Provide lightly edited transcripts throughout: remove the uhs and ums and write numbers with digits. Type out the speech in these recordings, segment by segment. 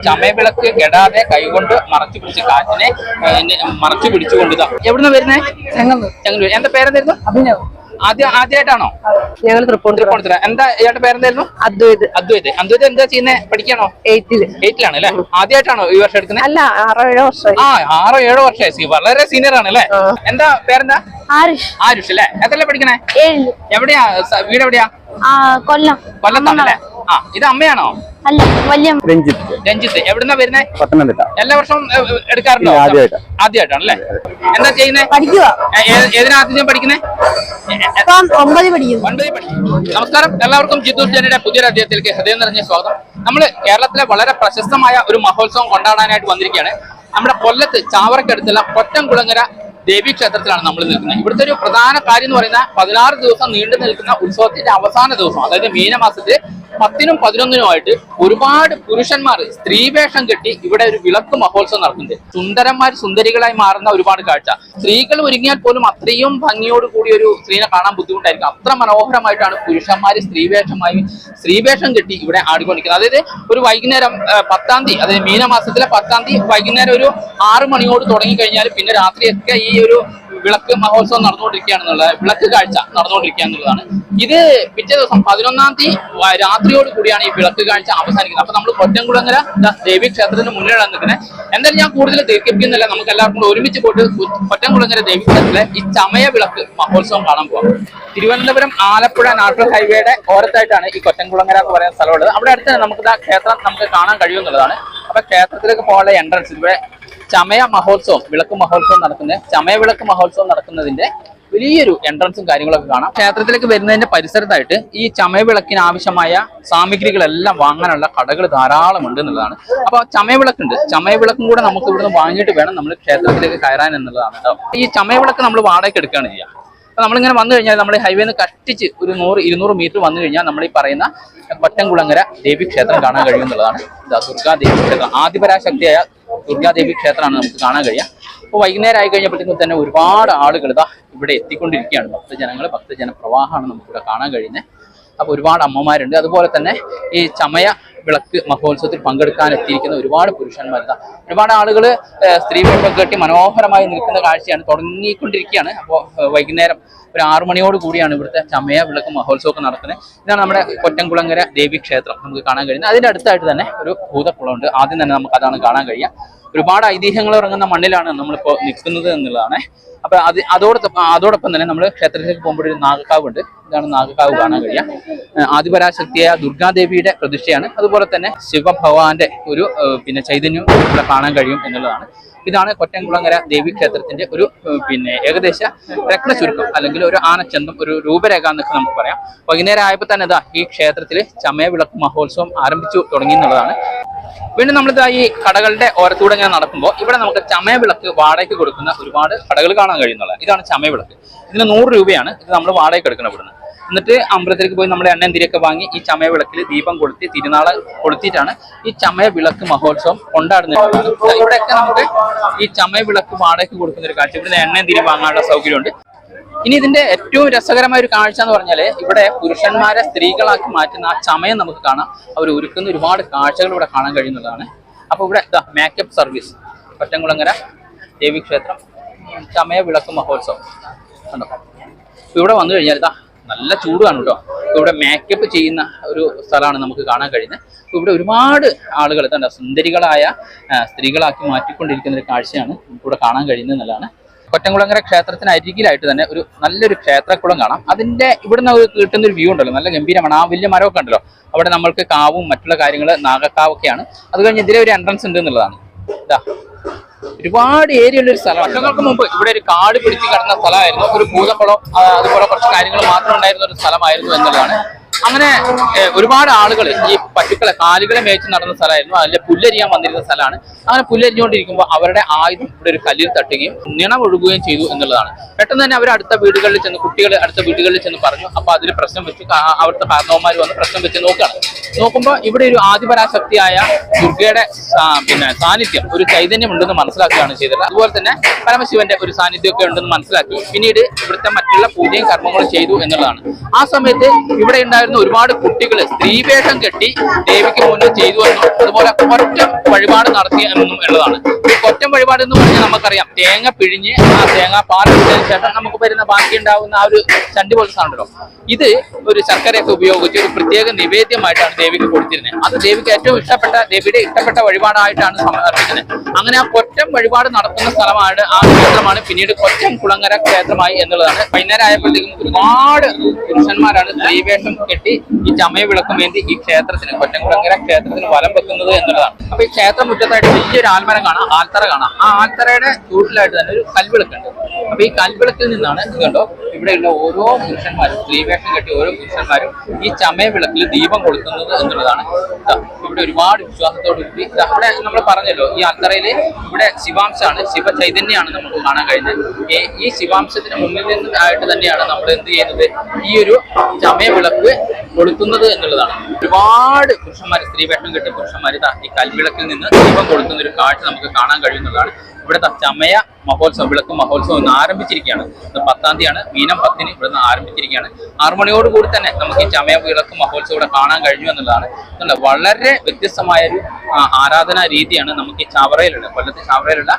ചമയവിളക്ക് കെടാതെ കൈകൊണ്ട് മറച്ചു പിടിച്ച് കാറ്റിനെ മറച്ചു പിടിച്ചുകൊണ്ട് എവിടുന്ന് വരുന്നേ? ചെങ്ങന്നൂർ. എന്താ പേരെന്തായിരുന്നു? അഭിനവ്. ആദ്യമായിട്ടാണോ? ഞങ്ങൾ തൃപ്പൂണിത്തുറ. എന്താ ഇയാളുടെ പേരെന്തായിരുന്നു? അദ്വൈത് എന്താ ചെയ്യുന്നേ? പഠിക്കാണോ? 8ലാണ് അല്ലെ? ആദ്യമായിട്ടാണോ ഈ വർഷം എടുക്കുന്നത്? അല്ല, 6-7 വർഷമായി. 6-7 വർഷമായി. വളരെ സീനിയർ ആണ് അല്ലെ? എന്താ പേരെന്താ? ആരുഷ് അല്ലെ? എത്രല്ലേ പഠിക്കണേ? എവിടെയാ വീട്? എവിടെയാ? കൊല്ലത്താണല്ലേ? ഇത് അമ്മയാണോ? അല്ല, രഞ്ജിത്ത്. എവിടുന്നാ വരുന്നേ? പത്തനംതിട്ട. എല്ലാ വർഷവും എടുക്കാറുണ്ടോ? ആദ്യമായിട്ടാണല്ലേ? എന്താ ചെയ്യുന്നേ? ഏതിനാദ്യം പഠിക്കുന്നേ? 9 പഠിക്കുന്നു. നമസ്കാരം, എല്ലാവർക്കും ജിത്തു ജനയുടെ പുതിയൊരു അധ്യായത്തിലേക്ക് ഹൃദയം നിറഞ്ഞ സ്വാഗതം. നമ്മള് കേരളത്തിലെ വളരെ പ്രശസ്തമായ ഒരു മഹോത്സവം കൊണ്ടാടാനായിട്ട് വന്നിരിക്കുകയാണ്. നമ്മുടെ കൊല്ലത്ത് ചാവറക്കടുത്തുള്ള കൊറ്റംകുളങ്ങര ദേവീ ക്ഷേത്രത്തിലാണ് നമ്മൾ നിൽക്കുന്നത്. ഇവിടുത്തെ ഒരു പ്രധാന കാര്യം എന്ന് പറയുന്ന 16 ദിവസം നീണ്ടു നിൽക്കുന്ന ഉത്സവത്തിന്റെ അവസാന ദിവസം, അതായത് മീനമാസത്തിൽ 10-നും 11-നുമായിട്ട് ഒരുപാട് പുരുഷന്മാർ സ്ത്രീവേഷം കെട്ടി ഇവിടെ ഒരു വിളക്ക് മഹോത്സവം നടക്കുന്നുണ്ട്. സുന്ദരന്മാർ സുന്ദരികളായി മാറുന്ന ഒരുപാട് കാഴ്ച. സ്ത്രീകൾ ഒരുങ്ങിയാൽ പോലും അത്രയും ഭംഗിയോട് കൂടി ഒരു സ്ത്രീനെ കാണാൻ ബുദ്ധിമുട്ടായിരിക്കും. അത്ര മനോഹരമായിട്ടാണ് പുരുഷന്മാർ സ്ത്രീവേഷം കെട്ടി ഇവിടെ ആടിക്കൊണ്ടിരിക്കുന്നത്. അതായത് ഒരു വൈകുന്നേരം 10-ാം തീയതി, അതായത് മീനമാസത്തിലെ 10-ാം തീയതി വൈകുന്നേരം ഒരു 6 മണിയോട് തുടങ്ങി കഴിഞ്ഞാൽ പിന്നെ രാത്രിയൊക്കെ ഈ ഒരു വിളക്ക് മഹോത്സവം നടന്നുകൊണ്ടിരിക്കുകയാണെന്നുള്ളത്, വിളക്ക് കാഴ്ച നടന്നുകൊണ്ടിരിക്കുക എന്നുള്ളതാണ്. ഇത് പിറ്റേ ദിവസം 11-ാം തീയതി രാത്രിയോട് കൂടിയാണ് ഈ വിളക്ക് കാഴ്ച അവസാനിക്കുന്നത്. അപ്പൊ നമ്മൾ കൊറ്റംകുളങ്ങര ദേവീ ക്ഷേത്രത്തിന് മുന്നിലാണ് നിൽക്കുന്നത്. എന്തായാലും ഞാൻ കൂടുതൽ ദീർഘിപ്പിക്കുന്നില്ല, നമുക്ക് എല്ലാവർക്കും ഒരുമിച്ച് പോയിട്ട് കൊറ്റംകുളങ്ങര ദേവീ ക്ഷേത്രത്തിലെ ഈ ചമയ വിളക്ക് മഹോത്സവം കാണാൻ പോകാം. തിരുവനന്തപുരം ആലപ്പുഴ നാഷണൽ ഹൈവേയുടെ ഓരത്തായിട്ടാണ് ഈ കൊറ്റംകുളങ്ങര എന്ന് പറയുന്ന സ്ഥലമുള്ളത്. അവിടെ അടുത്ത് നമുക്ക് ക്ഷേത്രം നമുക്ക് കാണാൻ കഴിയുമെന്നുള്ളതാണ്. അപ്പൊ ക്ഷേത്രത്തിലേക്ക് പോകാനുള്ള എൻട്രൻസ് ഇവിടെ ചമയ മഹോത്സവം, വിളക്ക് മഹോത്സവം നടക്കുന്നത്, ചമയ വിളക്ക് മഹോത്സവം നടക്കുന്നതിന്റെ വലിയൊരു എൻട്രൻസും കാര്യങ്ങളൊക്കെ കാണാം. ക്ഷേത്രത്തിലേക്ക് വരുന്നതിന്റെ പരിസരത്തായിട്ട് ഈ ചമയ വിളക്കിന് ആവശ്യമായ സാമഗ്രികളെല്ലാം വാങ്ങാനുള്ള കടകൾ ധാരാളം ഉണ്ട് എന്നുള്ളതാണ്. അപ്പൊ ചമയ വിളക്കുണ്ട്, ചമയ വിളക്കും കൂടെ നമുക്ക് ഇവിടുന്ന് വാങ്ങിയിട്ട് വേണം നമ്മൾ ക്ഷേത്രത്തിലേക്ക് കയറാൻ എന്നുള്ളതാണ് കേട്ടോ. ഈ ചമയ വിളക്ക് നമ്മൾ വാടകയ്ക്ക് എടുക്കുകയാണ് ചെയ്യുക. അപ്പൊ നമ്മളിങ്ങനെ വന്നു കഴിഞ്ഞാൽ നമ്മൾ ഹൈവേന്ന് കഷ്ടിച്ച് ഒരു 100-200 മീറ്റർ വന്നു കഴിഞ്ഞാൽ നമ്മൾ ഈ പറയുന്ന കൊറ്റംകുളങ്ങര ദേവീ ക്ഷേത്രം കാണാൻ കഴിയുമെന്നുള്ളതാണ്. ദുർഗാദേവി ക്ഷേത്രം, ആദിപരാശക്തിയായ ദുർഗാദേവി ക്ഷേത്രമാണ് നമുക്ക് കാണാൻ കഴിയുക. അപ്പോൾ വൈകുന്നേരം ആയി കഴിഞ്ഞപ്പോഴത്തേക്കും തന്നെ ഒരുപാട് ആളുകൾ ഇവിടെ എത്തിക്കൊണ്ടിരിക്കുകയാണ്. ഭക്തജന പ്രവാഹമാണ് നമുക്കിവിടെ കാണാൻ കഴിയുന്നത്. അപ്പോൾ ഒരുപാട് അമ്മമാരുണ്ട്. അതുപോലെ തന്നെ ഈ ചമയ വിളക്ക് മഹോത്സവത്തിൽ പങ്കെടുക്കാൻ എത്തിയിരിക്കുന്ന ഒരുപാട് പുരുഷന്മാർ, ഒരുപാട് ആളുകൾ സ്ത്രീവേഷം കെട്ടി മനോഹരമായി നിൽക്കുന്ന കാഴ്ചയാണ് തുടങ്ങിക്കൊണ്ടിരിക്കുകയാണ്. അപ്പോൾ വൈകുന്നേരം ഒരു 6 മണിയോട് കൂടിയാണ് ഇവിടുത്തെ ചമയ വിളക്ക് മഹോത്സവമൊക്കെ നടക്കുന്നത്. ഇതാണ് നമ്മുടെ കൊറ്റംകുളങ്ങര ദേവീ ക്ഷേത്രം നമുക്ക് കാണാൻ കഴിയുന്നത്. അതിന്റെ അടുത്തായിട്ട് തന്നെ ഒരു ഭൂതക്കുളമുണ്ട്. ആദ്യം തന്നെ നമുക്ക് അതാണ് കാണാൻ കഴിയുക. ഒരുപാട് ഐതിഹ്യങ്ങൾ ഇറങ്ങുന്ന മണ്ണിലാണ് നമ്മളിപ്പോൾ നിൽക്കുന്നത് എന്നുള്ളതാണ്. അപ്പൊ അതോടൊപ്പം തന്നെ നമ്മൾ ക്ഷേത്രത്തിലേക്ക് പോകുമ്പോൾ ഒരു നാഗക്കാവ് ഉണ്ട്. ഇതാണ് നാഗക്കാവ് കാണാൻ കഴിയുക. ആദിപരാശക്തിയായ ദുർഗാദേവിയുടെ പ്രതിഷ്ഠയാണ്. അതുപോലെ തന്നെ ശിവഭഗവാന്റെ ഒരു ചൈതന്യം ഇവിടെ കാണാൻ കഴിയും എന്നുള്ളതാണ്. ഇതാണ് കൊറ്റംകുളങ്ങര ദേവീ ക്ഷേത്രത്തിന്റെ ഒരു ഏകദേശ രത്ന ചുരുക്കം, അല്ലെങ്കിൽ ഒരു ആനച്ചന്തം, ഒരു രൂപരേഖ എന്നൊക്കെ നമുക്ക് പറയാം. വൈകുന്നേരം ആയപ്പോൾ തന്നെ ഈ ക്ഷേത്രത്തിൽ ചമയ വിളക്ക് മഹോത്സവം ആരംഭിച്ചു തുടങ്ങി എന്നുള്ളതാണ്. വീണ്ടും നമ്മളിതാ ഈ കടകളുടെ ഓരത്തൂടെ ഇങ്ങനെ നടക്കുമ്പോൾ ഇവിടെ നമുക്ക് ചമയ വിളക്ക് വാടകയ്ക്ക് കൊടുക്കുന്ന ഒരുപാട് കടകൾ കാണാൻ കഴിയുന്നുള്ളത്. ഇതാണ് ചമയ വിളക്ക്. ഇതിന് 100 രൂപയാണ്. ഇത് നമ്മൾ വാടകയ്ക്ക് എടുക്കണം ഇവിടുന്ന്. എന്നിട്ട് അമ്പലത്തിലേക്ക് പോയി നമ്മൾ എണ്ണ തിരിയൊക്കെ വാങ്ങി ഈ ചമയ വിളക്കിൽ ദീപം കൊളുത്തി തിരുനാള് കൊളുത്തിയിട്ടാണ് ഈ ചമയ വിളക്ക് മഹോത്സവം കൊണ്ടാടുന്നത്. ഇവിടെയൊക്കെ നമുക്ക് ഈ ചമയ വിളക്ക് വാടകയ്ക്ക് കൊടുക്കുന്ന ഒരു കാഴ്ച. ഇവിടുന്ന് എണ്ണ തിരി വാങ്ങാനുള്ള സൗകര്യമുണ്ട്. ഇനി ഇതിന്റെ ഏറ്റവും രസകരമായ ഒരു കാഴ്ച എന്ന് പറഞ്ഞാൽ ഇവിടെ പുരുഷന്മാരെ സ്ത്രീകളാക്കി മാറ്റുന്ന ആ ചമയം നമുക്ക് കാണാം. അവർ ഒരുക്കുന്ന ഒരുപാട് കാഴ്ചകൾ ഇവിടെ കാണാൻ കഴിയുന്നതാണ്. അപ്പൊ ഇവിടെ മേക്കപ്പ് സർവീസ്, കൊറ്റംകുളങ്ങര ദേവീ ക്ഷേത്രം ചമയ വിളക്ക് മഹോത്സവം കണ്ടോ. ഇവിടെ വന്നു കഴിഞ്ഞാൽ നല്ല ചൂടാണ് കേട്ടോ. ഇവിടെ മേക്കപ്പ് ചെയ്യുന്ന ഒരു സ്ഥലമാണ് നമുക്ക് കാണാൻ കഴിയുന്നത്. ഇവിടെ ഒരുപാട് ആളുകൾ സുന്ദരികളായ സ്ത്രീകളാക്കി മാറ്റിക്കൊണ്ടിരിക്കുന്ന ഒരു കാഴ്ചയാണ് നമുക്കിവിടെ കാണാൻ കഴിയുന്നത് എന്നുള്ളതാണ്. കൊറ്റംകുളങ്ങര ക്ഷേത്രത്തിന് അരികിലായിട്ട് തന്നെ ഒരു നല്ലൊരു ക്ഷേത്രക്കുളം കാണാം. അതിന്റെ ഇവിടുന്ന് കിട്ടുന്ന ഒരു വ്യൂ ഉണ്ടല്ലോ, നല്ല ഗംഭീരമാണ്. ആ വലിയ മരമൊക്കെ ഉണ്ടല്ലോ, അവിടെ നമ്മൾക്ക് കാവും മറ്റുള്ള കാര്യങ്ങൾ നാഗക്കാവൊക്കെയാണ്. അത് കഴിഞ്ഞ് ഇതിലെ ഒരു എൻട്രൻസ് ഉണ്ട് എന്നുള്ളതാണ്. ഒരുപാട് ഏരിയ ഉള്ള ഒരു സ്ഥലം. വർഷങ്ങൾക്ക് മുമ്പ് ഇവിടെ ഒരു കാട് പിടിച്ച് കിടന്ന സ്ഥലമായിരുന്നു. ഒരു ഭൂതക്കുളം അതുപോലെ കുറച്ച് കാര്യങ്ങൾ മാത്രം ഉണ്ടായിരുന്ന ഒരു സ്ഥലമായിരുന്നു എന്നുള്ളതാണ്. അങ്ങനെ ഒരുപാട് ആളുകൾ ഈ പശുക്കളെ കാലുകളെ മേച്ച് നടന്ന സ്ഥലമായിരുന്നു. അതിലെ പുല്ലരിയാൻ വന്നിരുന്ന സ്ഥലമാണ്. അങ്ങനെ പുല്ലരിഞ്ഞുകൊണ്ടിരിക്കുമ്പോൾ അവരുടെ ആയുധം ഇവിടെ ഒരു കല്ലിൽ തട്ടുകയും നിണമൊഴുകുകയും ചെയ്തു എന്നുള്ളതാണ്. പെട്ടെന്ന് തന്നെ അവർ അടുത്ത വീടുകളിൽ ചെന്ന്, കുട്ടികൾ അടുത്ത വീടുകളിൽ ചെന്ന് പറഞ്ഞു. അപ്പൊ അതിൽ പ്രശ്നം വെച്ച് അവിടുത്തെ കാരണവന്മാർ വന്ന് പ്രശ്നം വെച്ച് നോക്കുമ്പോൾ ഇവിടെ ഒരു ആദിപരാശക്തിയായ ദുർഗയുടെ സാന്നിധ്യം, ഒരു ചൈതന്യം ഉണ്ടെന്ന് മനസ്സിലാക്കുകയാണ് ചെയ്തത്. അതുപോലെ തന്നെ പരമശിവന്റെ ഒരു സാന്നിധ്യമൊക്കെ ഉണ്ടെന്ന് മനസ്സിലാക്കി പിന്നീട് ഇവിടുത്തെ മറ്റുള്ള പൂജയും കർമ്മങ്ങളും ചെയ്തു എന്നുള്ളതാണ്. ആ സമയത്ത് ഇവിടെ ഉണ്ടായിരുന്ന വരുന്ന ഒരുപാട് കുട്ടികൾ സ്ത്രീവേഷം കെട്ടി ദേവിക്ക് മുന്നിൽ ചെയ്തു എന്നും അതുപോലെ കൊറ്റം വഴിപാട് നടത്തി എന്നും ഉള്ളതാണ്. ഈ കൊറ്റം വഴിപാട് എന്ന് പറഞ്ഞാൽ നമുക്കറിയാം, തേങ്ങ പിഴിഞ്ഞ് ആ തേങ്ങ പാലിട്ടതിന് ശേഷം നമുക്ക് വരുന്ന ബാക്കി ഉണ്ടാവുന്ന ആ ഒരു ചണ്ടി പോലത്തെ സാധനമല്ലോ, ഇത് ഒരു ശർക്കരയൊക്കെ ഉപയോഗിച്ച് ഒരു പ്രത്യേക നിവേദ്യമായിട്ടാണ് ദേവിക്ക് കൊടുത്തിരുന്നത്. അത് ദേവിക്ക് ഏറ്റവും ഇഷ്ടപ്പെട്ട, ദേവിയുടെ ഇഷ്ടപ്പെട്ട വഴിപാടായിട്ടാണ് സമർപ്പിക്കുന്നത്. അങ്ങനെ ആ കൊറ്റം വഴിപാട് നടത്തുന്ന സ്ഥലമാണ്, ആ ക്ഷേത്രമാണ് പിന്നീട് കൊറ്റം കുളങ്ങര ക്ഷേത്രമായി എന്നുള്ളതാണ്. വൈകുന്നേരം ആയപ്പോഴത്തേക്കും ഒരുപാട് പുരുഷന്മാരാണ് സ്ത്രീവേഷം കെട്ടി ഈ ചമയ വിളക്കും വേണ്ടി ഈ ക്ഷേത്രത്തിന്, കൊറ്റംകുളങ്ങര ക്ഷേത്രത്തിന് വലം വെക്കുന്നത് എന്നുള്ളതാണ്. അപ്പൊ ഈ ക്ഷേത്ര മുറ്റത്തായിട്ട് വലിയൊരു ആൽമരം കാണാം, ആൽത്തറ കാണാം. ആ ആൽത്തറയുടെ ചൂട്ടിലായിട്ട് തന്നെ ഒരു കൽവിളക്കുണ്ട്. അപ്പൊ ഈ കൽവിളക്കിൽ നിന്നാണ് ഇത് കണ്ടോ, ഇവിടെയുള്ള ഓരോ പുരുഷന്മാരും, സ്ത്രീവേഷം കെട്ടി ഓരോ പുരുഷന്മാരും ഈ ചമയ വിളക്കിൽ ദീപം കൊളുത്തുന്നത് എന്നുള്ളതാണ്. ഇവിടെ ഒരുപാട് വിശ്വാസത്തോടു കൂടി അവിടെ നമ്മൾ പറഞ്ഞല്ലോ, ഈ ആൽത്തറയില് ഇവിടെ ശിവാംശമാണ്, ശിവ ചൈതന്യമാണ് നമുക്ക് കാണാൻ കഴിയുന്നത്. ഈ ശിവാംശത്തിന് മുന്നിൽ നിന്നായിട്ട് തന്നെയാണ് നമ്മൾ എന്ത് ചെയ്യുന്നത്, ഈ ഒരു ചമയ വിളക്ക് കൊളുത്തുന്നത് എന്നുള്ളതാണ്. ഒരുപാട് പുരുഷന്മാർ, സ്ത്രീവേഷം കെട്ടിയ പുരുഷന്മാർ ഈ കൽവിളക്കിൽ നിന്ന് ദീപം കൊളുത്തുന്ന ഒരു കാഴ്ച നമുക്ക് കാണാൻ കഴിയുന്നതാണ്. ഇവിടുത്തെ ചമയ മഹോത്സവം, വിളക്ക് മഹോത്സവം ഇന്ന് ആരംഭിച്ചിരിക്കുകയാണ്. ഇന്ന് 10-ാം തീയതിയാണ്, മീനം 10-ന് ഇവിടുന്ന് ആരംഭിച്ചിരിക്കുകയാണ്. 6 മണിയോടുകൂടി തന്നെ നമുക്ക് ഈ ചമയ വിളക്ക് മഹോത്സവം ഇവിടെ കാണാൻ കഴിഞ്ഞു എന്നുള്ളതാണ്. വളരെ വ്യത്യസ്തമായ ഒരു ആരാധനാ രീതിയാണ് നമുക്ക് ഈ ചാവറയിലുള്ള, കൊല്ലത്തെ ചാവറയിലുള്ള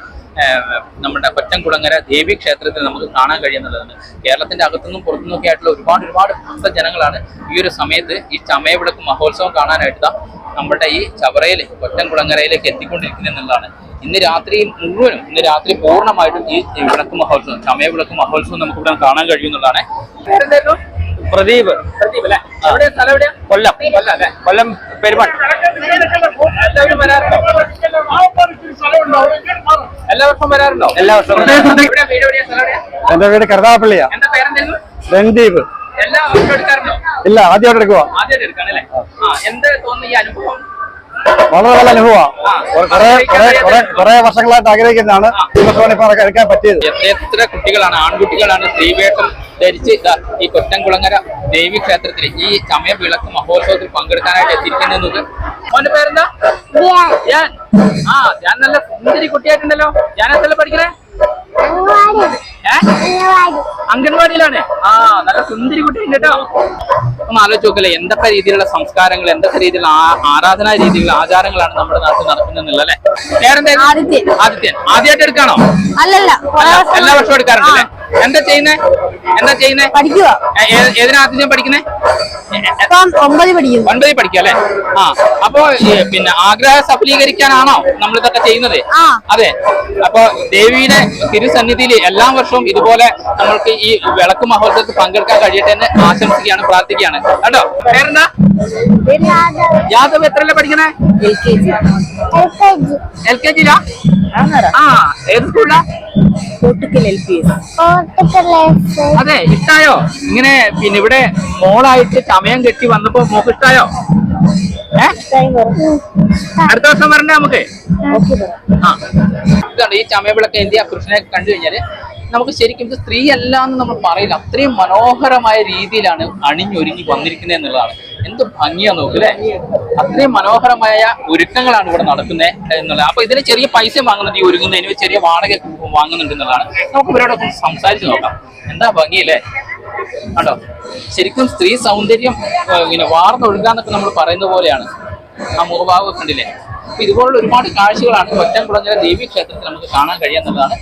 നമ്മുടെ കൊറ്റംകുളങ്ങര ദേവി ക്ഷേത്രത്തിൽ നമുക്ക് കാണാൻ കഴിയുന്നതാണ്. കേരളത്തിന്റെ അകത്തുനിന്നും പുറത്തുനിന്നൊക്കെ ആയിട്ടുള്ള ഒരുപാട് ഭക്തജനങ്ങളാണ് ഈ ഒരു സമയത്ത് ഈ ചമയ വിളക്ക് മഹോത്സവം കാണാനായിട്ട് നമ്മുടെ ഈ ചവറയിൽ കൊറ്റംകുളങ്ങരയിലേക്ക് എത്തിക്കൊണ്ടിരിക്കുന്നത് എന്നുള്ളതാണ്. ഇന്ന് രാത്രി പൂർണ്ണമായിട്ടും ഈ വിളക്ക് മഹോത്സവം, ചമയ വിളക്ക് മഹോത്സവം നമുക്ക് ഇവിടെ കാണാൻ കഴിയുന്നതാണ്. പ്രദീപ് അല്ലേ? എവിടെ സ്ഥലം? എവിടെയാ? കൊല്ലം അല്ലേ? കൊല്ലം പെരുമാൾ. എല്ലാവരും വരാറുണ്ടോ? എല്ലാ വർഷവും വരാറുണ്ടോ? എല്ലാ വർഷവും. എവിടെയാ വീട്? എവിടെയാ സ്ഥലം? എവിടെയാ? എന്റെ വീട് കരുതാപ്പള്ളിയാ. എന്താ പേരെന്തായിരുന്നു? രൺദീപ്. എല്ലാ വർഷവും എടുക്കാറുണ്ടോ? ഇല്ല, ആദ്യമായിട്ട് എടുക്കുക. ആദ്യമായിട്ട് എടുക്കാണല്ലേ? എന്ത് തോന്നുന്നു ഈ അനുഭവം? വളരെ നല്ല അനുഭവമാണ്. കുറെ വർഷങ്ങളായിട്ട് ആഗ്രഹിക്കുന്നതാണ് എടുക്കാൻ പറ്റിയത്. എത്ര കുട്ടികളാണ്, ആൺകുട്ടികളാണ് സ്ത്രീവേഷം ധരിച്ച് ഈ കൊറ്റംകുളങ്ങര ദേവി ക്ഷേത്രത്തിൽ ഈ ചമയ വിളക്ക് മഹോത്സവത്തിൽ പങ്കെടുക്കാനായിട്ട് എത്തിയിരിക്കുന്നത്. മോന്റെ പേരെന്താ? ഞാൻ. ഞാൻ നല്ല സുന്ദരി കുട്ടിയായിട്ടുണ്ടല്ലോ. ഞാൻ എത്ര പഠിക്കണേ? അംഗൻവാടിയിലാണ്. നല്ല സുന്ദരി കുട്ടിയുണ്ട് കേട്ടോ. ഒന്ന് ആലോചിച്ച് നോക്കല്ലേ, എന്തൊക്കെ രീതിയിലുള്ള സംസ്കാരങ്ങൾ, എന്തൊക്കെ രീതിയിലുള്ള ആരാധനാ രീതികൾ, ആചാരങ്ങളാണ് നമ്മുടെ നാട്ടിൽ നടക്കുന്നില്ല അല്ലെ? പേരെന്തായിരുന്നു? ആദിത്യൻ. ആദ്യമായിട്ട് എടുക്കാണോ? അല്ലല്ല, എല്ലാ വർഷവും എടുക്കാറുണ്ടല്ലേ? എന്താ ചെയ്യുന്നേ? പഠിക്കുക. ഏതിനാ ആദ്യം പഠിക്കുന്നേ? 9 പഠിക്കുന്നു. 9 പഠിക്കുക അല്ലെ? അപ്പൊ പിന്നെ ആഗ്രഹം സഫലീകരിക്കാനാണോ നമ്മൾ ഇതൊക്കെ ചെയ്യുന്നത്? അതെ. അപ്പൊ ദേവിയുടെ തിരുസന്നിധിയിൽ എല്ലാ വർഷവും ഇതുപോലെ നമ്മൾക്ക് ഈ വിളക്ക് മഹോത്സവത്തിൽ പങ്കെടുക്കാൻ കഴിയട്ടെ എന്ന് ആശംസിക്കുകയാണ്, പ്രാർത്ഥിക്കുകയാണ് കേട്ടോ. പേരെന്താ? യാദവ്. എത്രയല്ലേ പഠിക്കണേ? LKG-ലാ? ഏത് സ്കൂളിലാ? അതെ. ഇഷ്ടായോ ഇങ്ങനെ പിന്നെ ഇവിടെ മോളായിട്ട് ചമയം കെട്ടി വന്നപ്പോ മോക്ക് ഇഷ്ടായോ? അടുത്ത വർഷം വരണ്ടേ നമുക്ക്? ഇതാണ് ഈ ചമയവിളക്ക് എന്തിയാ കൃഷ്ണനെ കണ്ടു കഴിഞ്ഞാല് നമുക്ക് ശരിക്കും ഇത് സ്ത്രീ അല്ല എന്ന് നമ്മൾ പറയില്ല. അത്രയും മനോഹരമായ രീതിയിലാണ് അണിഞ്ഞൊരുങ്ങി വന്നിരിക്കുന്നത് എന്നുള്ളതാണ്. എന്ത് ഭംഗിയാ നോക്കല്ലേ, അത്രയും മനോഹരമായ ഒരുക്കങ്ങളാണ് ഇവിടെ നടക്കുന്നത് എന്നുള്ളത്. അപ്പൊ ഇതിന് ചെറിയ പൈസ വാങ്ങുന്നുണ്ട്, ഈ ഒരുങ്ങുന്നതിന് ചെറിയ വാടക വാങ്ങുന്നുണ്ട് എന്നുള്ളതാണ്. നമുക്ക് ഇവരോടൊക്കെ സംസാരിച്ച് നോക്കാം. എന്താ ഭംഗിയല്ലേ കണ്ടോ. ശരിക്കും സ്ത്രീ സൗന്ദര്യം ഇങ്ങനെ വാർന്നൊഴുകാന്നൊക്കെ നമ്മൾ പറയുന്ന പോലെയാണ് ആ മുഖഭാവം കണ്ടില്ലേ. അപ്പൊ ഇതുപോലുള്ള ഒരുപാട് കാഴ്ചകളാണ് കൊറ്റംകുളങ്ങര ദേവി ക്ഷേത്രത്തിൽ നമുക്ക് കാണാൻ കഴിയാന്നുള്ളതാണ്.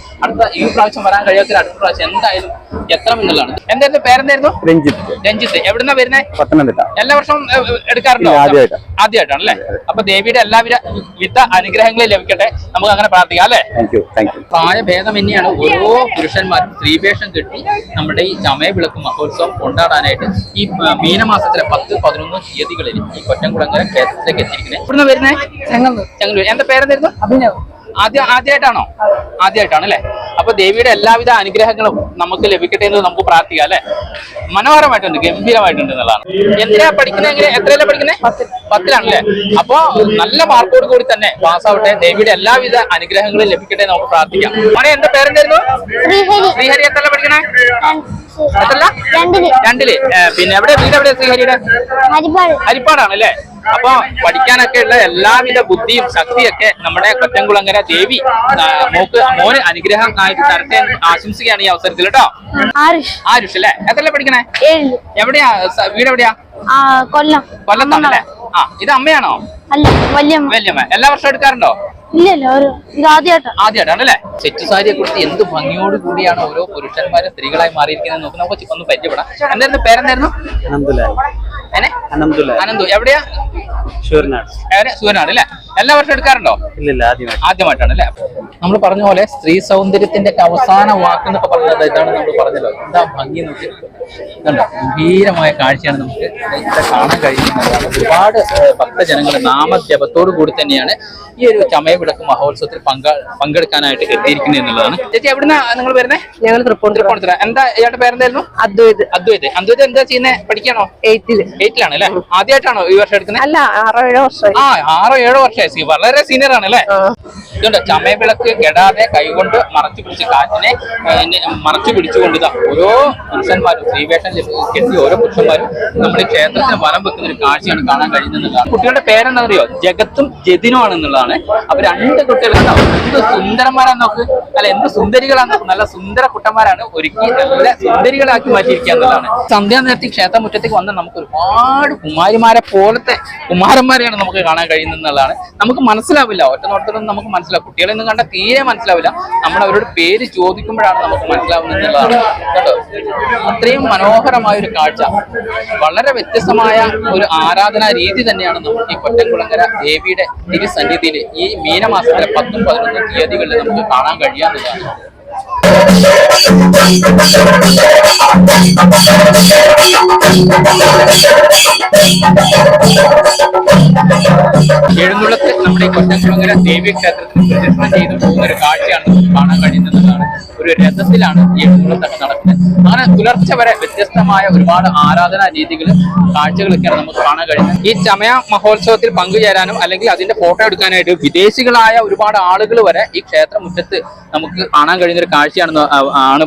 ഈ പ്രാവശ്യം വരാൻ കഴിയാത്ത അടുത്ത പ്രാവശ്യം എന്തായാലും എത്തണം എന്നുള്ളതാണ്. എന്തായിരുന്നു പേരെന്തായിരുന്നു? രഞ്ജിത്ത്. എവിടുന്നാ വരുന്നേ? പത്തനംതിട്ട. എല്ലാ വർഷവും എടുക്കാറുണ്ടോ? ആദ്യമായിട്ടാണല്ലേ? അപ്പൊ ദേവിയുടെ എല്ലാവിധ അനുഗ്രഹങ്ങളും ലഭിക്കട്ടെ, നമുക്ക് അങ്ങനെ പ്രാർത്ഥിക്കാം അല്ലെ? പ്രായഭേദമന്യാണ് ഓരോ പുരുഷന്മാരും സ്ത്രീവേഷം കെട്ടി നമ്മുടെ ഈ ചമയ വിളക്ക് മഹോത്സവം കൊണ്ടാടാനായിട്ട് ഈ മീനമാസത്തിലെ 10-11 തീയതികളിൽ ഈ കൊറ്റംകുളങ്ങര ക്ഷേത്രത്തിലേക്ക് എത്തിയിരിക്കുന്നത്. ഇവിടുന്ന് വരുന്നേ? ചെങ്ങന്നൂർ. എന്റെ പേരെന്തായിരുന്നു? അഭിനവ്. ആദ്യമായിട്ടാണോ? ആദ്യമായിട്ടാണല്ലേ? അപ്പൊ ദേവിയുടെ എല്ലാവിധ അനുഗ്രഹങ്ങളും നമുക്ക് ലഭിക്കട്ടെ എന്ന് നമുക്ക് പ്രാർത്ഥിക്കാം അല്ലെ? മനോഹരമായിട്ടുണ്ട്, ഗംഭീരമായിട്ടുണ്ട് എന്നുള്ളതാണ്. എന്തിനാ പഠിക്കുന്നത്? എത്രയല്ലേ പഠിക്കുന്നത്? 10-ലാണല്ലേ? അപ്പൊ നല്ല മാർക്കോട് കൂടി തന്നെ പാസ്സാവട്ടെ, ദേവിയുടെ എല്ലാവിധ അനുഗ്രഹങ്ങളും ലഭിക്കട്ടെ എന്ന് നമുക്ക് പ്രാർത്ഥിക്കാം. മോനെ എന്റെ പേരെന്തായിരുന്നു? ശ്രീഹരി. എത്രയല്ലേ പഠിക്കണേ? 2-ല്. പിന്നെ എവിടെ വീട്? എവിടെ ശ്രീഹരിയുടെ? ഹരിപ്പാടാണല്ലേ? അപ്പൊ പഠിക്കാനൊക്കെ ഉള്ള എല്ലാവിധ ബുദ്ധിയും ശക്തിയൊക്കെ നമ്മുടെ കൊറ്റംകുളങ്ങര ദേവി മോന് അനുഗ്രഹം ആയിട്ട് തരട്ടെ എന്ന് ആശംസിക്കുകയാണ് ഈ അവസരത്തിൽ കേട്ടോ. ആരുഷ് അല്ലേ? എത്രയല്ലേ പഠിക്കണേ? എവിടെയാ വീട്? എവിടെയാ? കൊല്ലം. കൊല്ലത്താണല്ലേ? ആ, ഇത് അമ്മയാണോ? അല്ല, വല്യമ്മ. വല്യമ്മ. എല്ലാ വർഷവും എടുക്കാറുണ്ടോ? ഇല്ലല്ലോ, ഇത് ആദ്യമായിട്ടാണ് അല്ലേ? സെറ്റ് സാരിയെ കുറിച്ച് എന്ത് ഭംഗിയോട് കൂടിയാണ് ഓരോ പുരുഷന്മാരും സ്ത്രീകളായി മാറിയിരിക്കുന്നത് നോക്കി നമുക്ക് ഒന്ന് പരിചയപ്പെടാം. എന്തായിരുന്നു പേരെന്തായിരുന്നു? അനന്തു. എവിടെയാ? സൂര്യനാട് അല്ലേ? എല്ലാ വർഷവും എടുക്കാറുണ്ടോ? ഇല്ല, ആദ്യമായിട്ടാണ് അല്ലേ? നമ്മൾ പറഞ്ഞ പോലെ സ്ത്രീ സൗന്ദര്യത്തിന്റെ അവസാന വാക്കെന്നൊക്കെ പറഞ്ഞത് ഇതാണ്. നമ്മൾ പറഞ്ഞല്ലോ, എന്താ ഭംഗി നോക്കി കണ്ടോ, ഗംഭീരമായ കാഴ്ചയാണ് നമുക്ക് ഇവിടെ കാണാൻ കഴിയുന്നത്. ഒരുപാട് ഭക്തജനങ്ങൾ നാമജപത്തോടു കൂടി തന്നെയാണ് ഈ ഒരു ചമയവിളക്ക് മഹോത്സവത്തിൽ പങ്കെടുക്കാനായിട്ട് എത്തിയിരിക്കുന്നത് എന്നുള്ളതാണ്. ചേച്ചി, എവിടുന്ന നിങ്ങൾ വരുന്നത്? ഞങ്ങൾ തൃപ്പൂണിത്തുറ. എന്താ ഇയാളുടെ പേരെന്തായിരുന്നു? അദ്വൈത്. എന്താ ചെയ്യുന്നത്? പഠിക്കണോ? 8ലാണ് അല്ലേ? ആദ്യമായിട്ടാണോ ഈ വർഷം എടുക്കുന്നത്? അല്ല, 6-7 വർഷം. 6-7 വർഷമായി. വളരെ സീനിയർ ആണ് അല്ലേ? ഇതുണ്ട്, ചമയവിളക്ക് കെടാതെ കൈകൊണ്ട് മറച്ചു പിടിച്ച് കാറ്റിനെ മറച്ചു പിടിച്ചുകൊണ്ട് ഓരോ പുരുഷന്മാരും ശ്രീവേഷം കെട്ടി ഓരോ പുരുഷന്മാരും നമ്മുടെ ക്ഷേത്രത്തിന് വലം വെക്കുന്ന ഒരു കാഴ്ചയാണ് കാണാൻ കഴിയുന്നതാണ്. കുട്ടികളുടെ പേരെന്താണെന്നറിയോ? ജഗത്തും ജതിനും ആണെന്നുള്ളതാണ്. അപ്പൊ 2 കുട്ടികൾ എന്ത് സുന്ദരന്മാരാന്ന് നോക്ക്, അല്ല എന്ത് സുന്ദരികളാണ്. നല്ല സുന്ദര കുട്ടന്മാരാണ്. ഒരുക്കി നല്ല സുന്ദരികളാക്കി മാറ്റിയിരിക്കുക എന്നുള്ളതാണ്. സന്ധ്യാനേരത്തിൽ ക്ഷേത്രമുറ്റത്തേക്ക് വന്നാൽ നമുക്ക് ഒരുപാട് കുമാരിമാരെ പോലത്തെ കുമാരന്മാരെയാണ് നമുക്ക് കാണാൻ കഴിയുന്നതാണ്. നമുക്ക് മനസ്സിലാവില്ല, ഒറ്റ നോട്ടത്തിലൊന്നും നമുക്ക് മനസ്സിലാവും. കുട്ടികളെ ഒന്നും കണ്ടാൽ തീരെ മനസ്സിലാവില്ല. നമ്മൾ അവരോട് പേര് ചോദിക്കുമ്പോഴാണ് നമുക്ക് മനസ്സിലാവുന്നത് എന്നുള്ളതാണ് കേട്ടോ. അത്രയും മനോഹരമായ ഒരു കാഴ്ച, വളരെ വ്യത്യസ്തമായ ഒരു ആരാധനാ രീതി തന്നെയാണ് നമുക്ക് ഈ കൊറ്റംകുളങ്ങര ദേവിയുടെ തിരുസന്നിധിയിൽ ഈ മീനമാസത്തിലെ 10ഉം 11ഉം തീയതികളിൽ നമുക്ക് കാണാൻ കഴിയാവുന്നതാണ്. എഴുന്നള്ളത്ത് നമ്മുടെ ഈ കൊറ്റംകുളങ്ങര ദേവി ക്ഷേത്രത്തിൽ പ്രതിഷ്ഠ ചെയ്തു പോകുന്ന ഒരു കാഴ്ചയാണ് നമുക്ക് കാണാൻ കഴിയുന്നതാണ്. ഒരു രഥത്തിലാണ് ഈ എഴുന്നള്ളത്തൊക്കെ നടക്കുന്നത്. അങ്ങനെ പുലർച്ചെ വരെ വ്യത്യസ്തമായ ഒരുപാട് ആരാധനാ രീതികളും കാഴ്ചകളൊക്കെയാണ് നമുക്ക് കാണാൻ കഴിയുന്നത്. ഈ ചമയ മഹോത്സവത്തിൽ പങ്കുചേരാനും അല്ലെങ്കിൽ അതിന്റെ ഫോട്ടോ എടുക്കാനായിട്ട് വിദേശികളായ ഒരുപാട് ആളുകൾ വരെ ഈ ക്ഷേത്രമുറ്റത്ത് നമുക്ക് കാണാൻ കഴിയുന്ന ഒരു കാഴ്ചയാണ്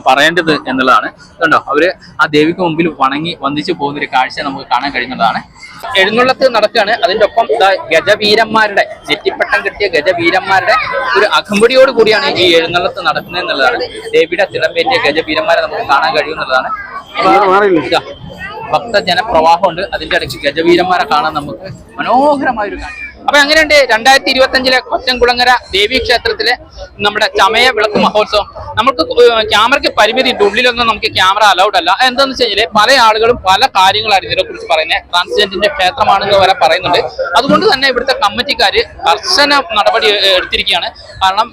പറയേണ്ടത് എന്നുള്ളതാണ്. കണ്ടോ, അവര് ആ ദേവിക്ക് മുമ്പിൽ വണങ്ങി വന്ദിച്ചു പോകുന്ന ഒരു കാഴ്ച നമുക്ക് കാണാൻ കഴിയുന്നതാണ്. എഴുന്നള്ളത്ത് നടക്കുകയാണ്. അതിന്റെ ഒപ്പം ഗജവീരന്മാരുടെ നെറ്റിപ്പട്ടം കിട്ടിയ ഗജവീരന്മാരുടെ ഒരു അകമ്പടിയോട് കൂടിയാണ് ഈ എഴുന്നള്ളത്ത് നടക്കുന്നത് എന്നുള്ളതാണ്. ദേവിയുടെ തിളമ്പേറ്റിയ ഗജവീരന്മാരെ നമുക്ക് കാണാൻ കഴിയുന്നതാണ്. ഭക്തജനപ്രവാഹമുണ്ട്. അതിന്റെ ഇടയ്ക്ക് ഗജവീരന്മാരെ കാണാൻ നമുക്ക് മനോഹരമായ ഒരു കാഴ്ച. അപ്പൊ എങ്ങനെയുണ്ട് 2025 കൊറ്റംകുളങ്ങര ദേവീ ക്ഷേത്രത്തിലെ നമ്മുടെ ചമയ വിളക്ക് മഹോത്സവം? നമുക്ക് ക്യാമറയ്ക്ക് പരിമിതി ഉണ്ട്, ഉള്ളിലൊന്നും നമുക്ക് ക്യാമറ അലൗഡ് അല്ല. എന്താണെന്ന് വെച്ച് കഴിഞ്ഞാൽ പല ആളുകളും പല കാര്യങ്ങളാണ് ഇതിനെ കുറിച്ച് പറയുന്നത്. ട്രാൻസ്ജെൻഡറിന്റെ ക്ഷേത്രമാണെന്ന് വരെ പറയുന്നുണ്ട്. അതുകൊണ്ട് തന്നെ ഇവിടുത്തെ കമ്മിറ്റിക്കാര് കർശന നടപടി എടുത്തിരിക്കുകയാണ്. കാരണം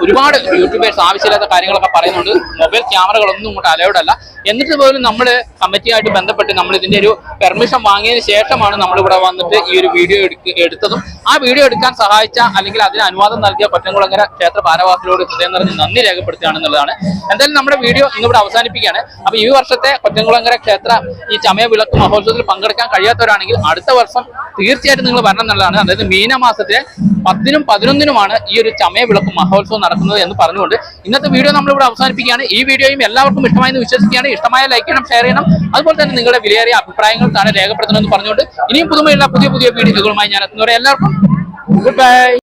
ഒരുപാട് യൂട്യൂബേഴ്സ് ആവശ്യമില്ലാത്ത കാര്യങ്ങളൊക്കെ പറയുന്നുണ്ട്. മൊബൈൽ ക്യാമറകളൊന്നും ഇങ്ങോട്ട് അലൗഡ് അല്ല. എന്നിട്ട് പോലും നമ്മൾ കമ്മിറ്റിയായിട്ട് ബന്ധപ്പെട്ട് നമ്മൾ ഇതിന്റെ ഒരു പെർമിഷൻ വാങ്ങിയതിന് ശേഷമാണ് നമ്മളിവിടെ വന്നിട്ട് ഈ ഒരു വീഡിയോ എടുത്തതും. ആ വീഡിയോ എടുക്കാൻ സഹായിച്ച അല്ലെങ്കിൽ അതിന് അനുവാദം നൽകിയ കൊറ്റംകുളങ്ങര ക്ഷേത്ര ഭാരവാസികളോട് ഹൃദയം നിറഞ്ഞ് നന്ദി രേഖപ്പെടുത്തുകയാണെന്നുള്ളതാണ്. എന്തായാലും നമ്മുടെ വീഡിയോ ഇന്നിവിടെ അവസാനിപ്പിക്കുകയാണ്. അപ്പൊ ഈ വർഷത്തെ കൊറ്റംകുളങ്ങര ക്ഷേത്ര ഈ ചമയ വിളക്ക് മഹോത്സവത്തിൽ പങ്കെടുക്കാൻ കഴിയാത്തവരാണെങ്കിൽ അടുത്ത വർഷം തീർച്ചയായിട്ടും നിങ്ങൾ വരണം എന്നുള്ളതാണ്. അതായത് മീനമാസത്തിലെ 10നും 11നുമാണ് ഈ ഒരു ചമയ വിളക്ക് മഹോത്സവം നടക്കുന്നത് എന്ന് പറഞ്ഞുകൊണ്ട് ഇന്നത്തെ വീഡിയോ നമ്മളിവിടെ അവസാനിപ്പിക്കുകയാണ്. ഈ വീഡിയോയും എല്ലാവർക്കും ഇഷ്ടമായെന്ന് വിശ്വസിക്കുകയാണ്. ഇഷ്ടമായ ലൈക്ക് ചെയ്യണം, ഷെയർ ചെയ്യണം. അതുപോലെ തന്നെ നിങ്ങളുടെ വിലയേറിയ അഭിപ്രായങ്ങൾ താഴെ രേഖപ്പെടുത്തണമെന്ന് പറഞ്ഞുകൊണ്ട് ഇനിയും പുതുമയുള്ള പുതിയ വീഡിയോകളുമായി ഞാൻ എത്തുന്നവരെ എല്ലാവർക്കും ഗുഡ് ബൈ.